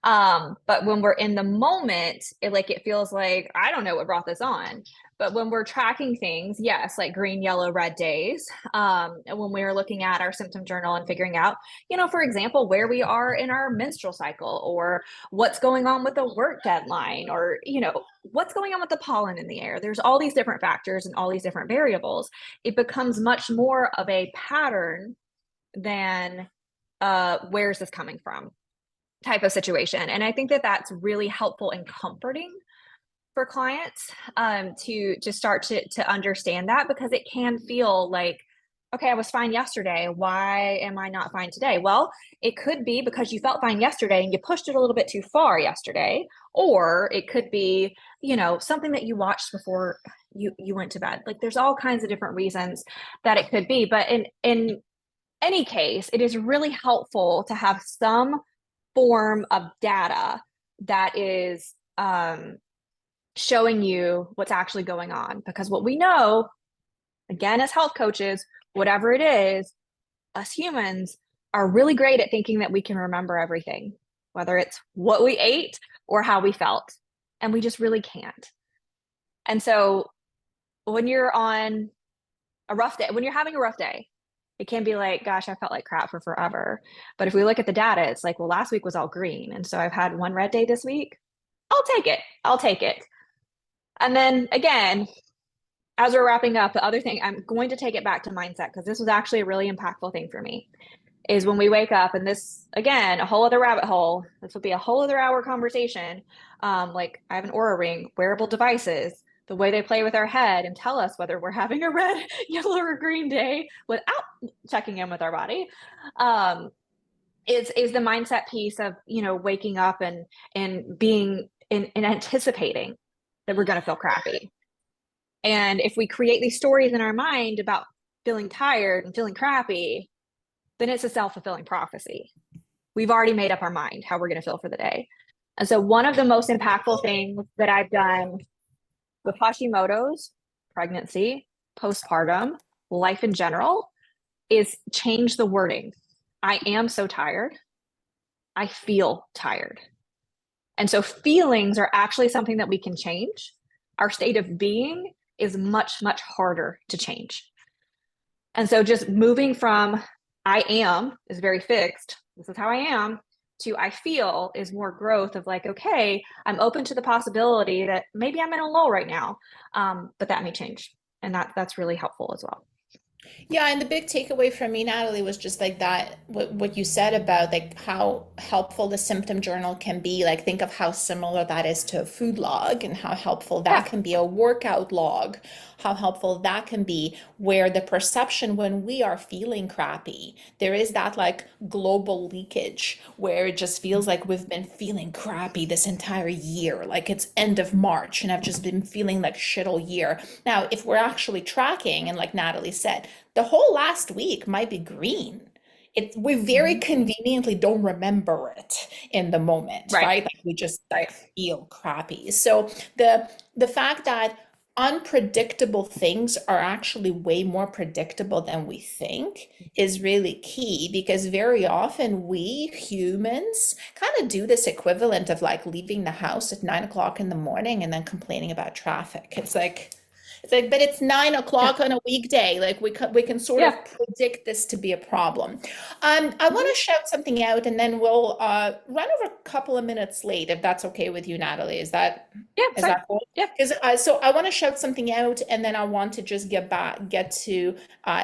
But when we're in the moment, it feels like I don't know what brought this on. But when we're tracking things, yes, like green, yellow, red days, and when we're looking at our symptom journal and figuring out, for example, where we are in our menstrual cycle, or what's going on with the work deadline, or what's going on with the pollen in the air. There's all these different factors and all these different variables. It becomes much more of a pattern than where's this coming from type of situation. And I think that that's really helpful and comforting for clients, to start to understand that, because it can feel like, okay, I was fine yesterday. Why am I not fine today? Well, it could be because you felt fine yesterday and you pushed it a little bit too far yesterday, or it could be, something that you watched before you went to bed. Like there's all kinds of different reasons that it could be, but in any case, it is really helpful to have some form of data that is showing you what's actually going on. Because what we know, again, as health coaches, whatever it is, us humans are really great at thinking that we can remember everything, whether it's what we ate or how we felt. And we just really can't. And so when you're on a rough day, when you're having a rough day, it can be like, gosh, I felt like crap for forever. But if we look at the data, it's like, well, last week was all green. And so I've had one red day this week. I'll take it. I'll take it. And then again, as we're wrapping up, the other thing, I'm going to take it back to mindset, because this was actually a really impactful thing for me, is when we wake up, and this, again, a whole other rabbit hole. This will be a whole other hour conversation. Like I have an Aura ring, wearable devices, the way they play with our head and tell us whether we're having a red, yellow, or green day without checking in with our body. Is the mindset piece of, waking up and being in anticipating that we're going to feel crappy. And if we create these stories in our mind about feeling tired and feeling crappy, then it's a self-fulfilling prophecy. We've already made up our mind how we're going to feel for the day. And so one of the most impactful things that I've done with Hashimoto's, pregnancy, postpartum, life in general, is change the wording. I am so tired. I feel tired. And so feelings are actually something that we can change. Our state of being is much, much harder to change. And so just moving from I am is very fixed, this is how I am, to I feel is more growth of like, okay, I'm open to the possibility that maybe I'm in a lull right now, but that may change. And that's really helpful as well. Yeah, and the big takeaway from me, Natalie, was just like that, what you said about like how helpful the symptom journal can be. Like, think of how similar that is to a food log and how helpful that Yeah. can be, a workout log, how helpful that can be, where the perception when we are feeling crappy, there is that like global leakage where it just feels like we've been feeling crappy this entire year. Like it's end of March and I've just been feeling like shit all year. Now, if we're actually tracking, and like Natalie said, the whole last week might be green. We very Mhm. conveniently don't remember it in the moment, Right. right? Like we just like feel crappy. So the fact that unpredictable things are actually way more predictable than we think is really key, because very often we humans kind of do this equivalent of like leaving the house at 9 o'clock in the morning and then complaining about traffic. It's like, but it's nine Yeah. o'clock on a weekday. Like we can sort Yeah. of predict this to be a problem. I want Mhm. to shout something out, and then we'll run over a couple of minutes late, if that's okay with you, Natalie. Is that Yeah. is Sorry. that cool? Yeah. Because so I want to shout something out, and then I want to just get to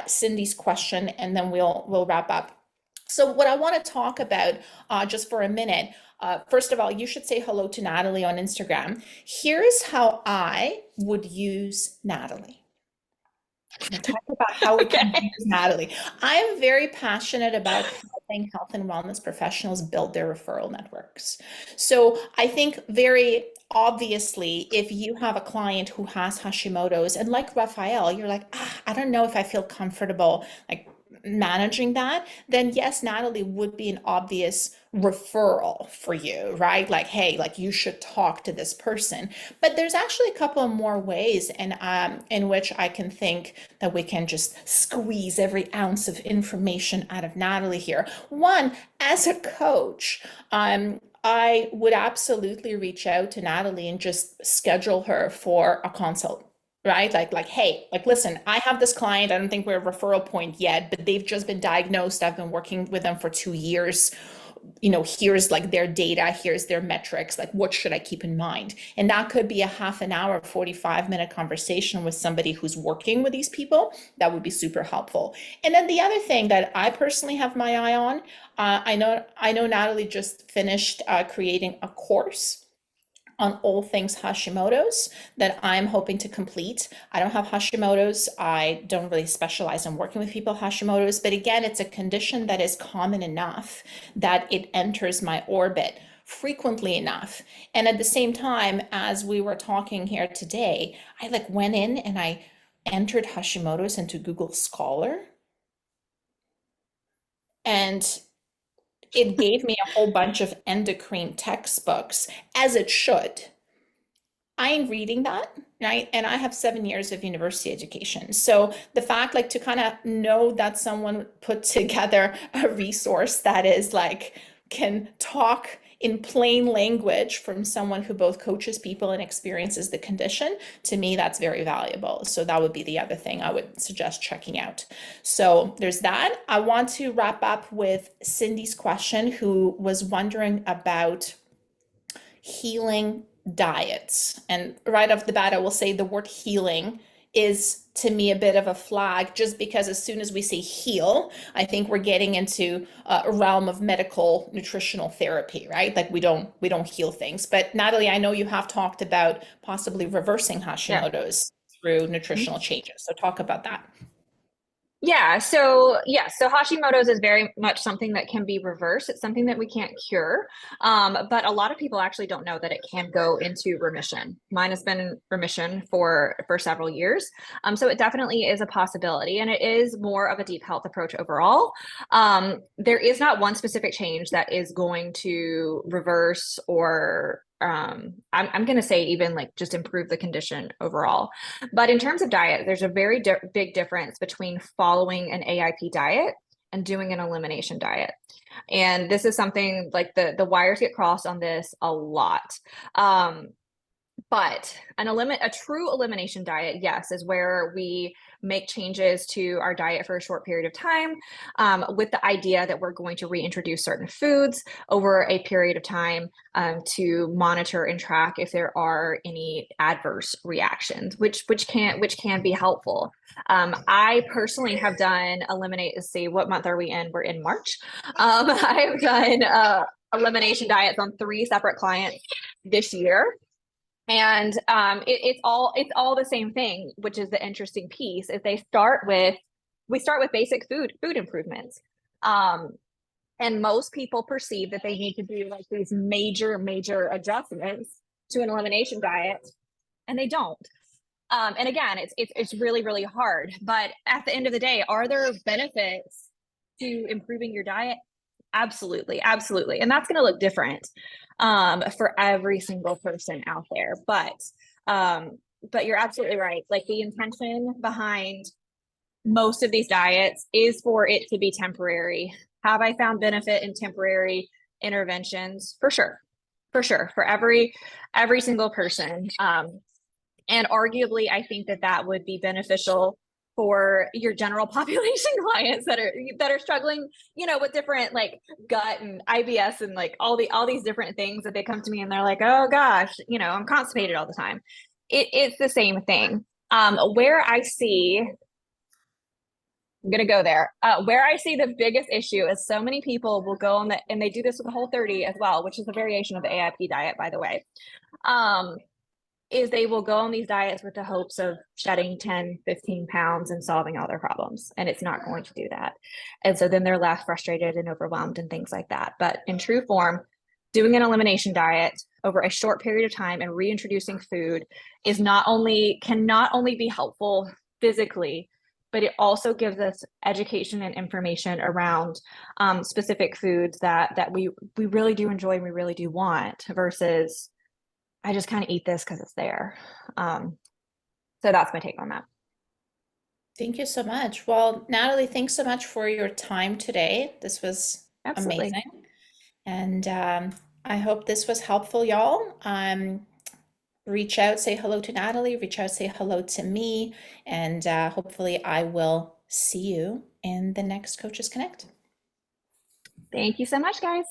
Cindy's question, and then we'll wrap up. So what I want to talk about just for a minute, first of all, you should say hello to Natalie on Instagram. Here's how I would use Natalie. We'll talk about how we can Okay. use Natalie. I'm very passionate about helping health and wellness professionals build their referral networks. So I think very obviously, if you have a client who has Hashimoto's, and like Raphael, you're like, I don't know if I feel comfortable like managing that, then yes, Natalie would be an obvious referral for you, right? Like, hey, like you should talk to this person. But there's actually a couple of more ways in which I can think that we can just squeeze every ounce of information out of Natalie here. One, as a coach, I would absolutely reach out to Natalie and just schedule her for a consult. Right? Like, hey, like, listen, I have this client. I don't think we're a referral point yet, but they've just been diagnosed. I've been working with them for 2 years. Here's like their data, here's their metrics, like what should I keep in mind? And that could be a half an hour, 45-minute conversation with somebody who's working with these people. That would be super helpful. And then the other thing that I personally have my eye on, I know Natalie just finished creating a course on all things Hashimoto's that I'm hoping to complete. I don't have Hashimoto's. I don't really specialize in working with people with Hashimoto's, but again, it's a condition that is common enough that it enters my orbit frequently enough. And at the same time, as we were talking here today, I like went in and I entered Hashimoto's into Google Scholar, and it gave me a whole bunch of endocrine textbooks, as it should. I ain't reading that, right? And I have 7 years of university education. So the fact like to kind of know that someone put together a resource that is like can talk in plain language from someone who both coaches people and experiences the condition, to me, that's very valuable. So that would be the other thing I would suggest checking out. So there's that. I want to wrap up with Cindy's question, who was wondering about healing diets. And right off the bat, I will say the word healing is to me a bit of a flag, just because as soon as we say heal, I think we're getting into a realm of medical nutritional therapy, right? Like we don't heal things. But Natalie, I know you have talked about possibly reversing Yeah. Hashimoto's through nutritional changes. So talk about that. So Hashimoto's is very much something that can be reversed. It's something that we can't cure. But a lot of people actually don't know that it can go into remission. Mine has been in remission for several years. So it definitely is a possibility, and it is more of a deep health approach overall. There is not one specific change that is going to reverse or I'm going to say even like just improve the condition overall. But in terms of diet, there's a very big difference between following an AIP diet and doing an elimination diet. And this is something like the wires get crossed on this a lot. Um, But a true elimination diet, yes, is where we make changes to our diet for a short period of time, with the idea that we're going to reintroduce certain foods over a period of time, to monitor and track if there are any adverse reactions, which can be helpful. I personally have done eliminate. Let's see, what month are we in? We're in March. I have done elimination diets on 3 separate clients this year. And it's all the same thing, which is the interesting piece. Is we start with basic food improvements, and most people perceive that they need to do like these major adjustments to an elimination diet, and they don't. And again, it's really hard. But at the end of the day, are there benefits to improving your diet? Absolutely, absolutely. And that's going to look different for every single person out there. But you're absolutely right. Like the intention behind most of these diets is for it to be temporary. Have I found benefit in temporary interventions? For sure. For sure. For every single person. And arguably, I think that would be beneficial for your general population clients that are struggling, with different like gut and IBS and like all these different things that they come to me and they're like, oh gosh, I'm constipated all the time. It's the same thing. Where I see, I'm gonna go there. Where I see the biggest issue is so many people will go on and they do this with the Whole30 as well, which is a variation of the AIP diet, by the way. Is they will go on these diets with the hopes of shedding 10, 15 pounds and solving all their problems. And it's not going to do that. And so then they're left frustrated and overwhelmed and things like that. But in true form, doing an elimination diet over a short period of time and reintroducing food can not only be helpful physically, but it also gives us education and information around specific foods that we really do enjoy and we really do want, versus I just kind of eat this because it's there. So that's my take on that. Thank you so much. Well, Natalie, thanks so much for your time today. This was Absolutely. amazing. And I hope this was helpful, y'all. Reach out, say hello to Natalie, reach out, say hello to me, and hopefully I will see you in the next Coaches Connect. Thank you so much, guys.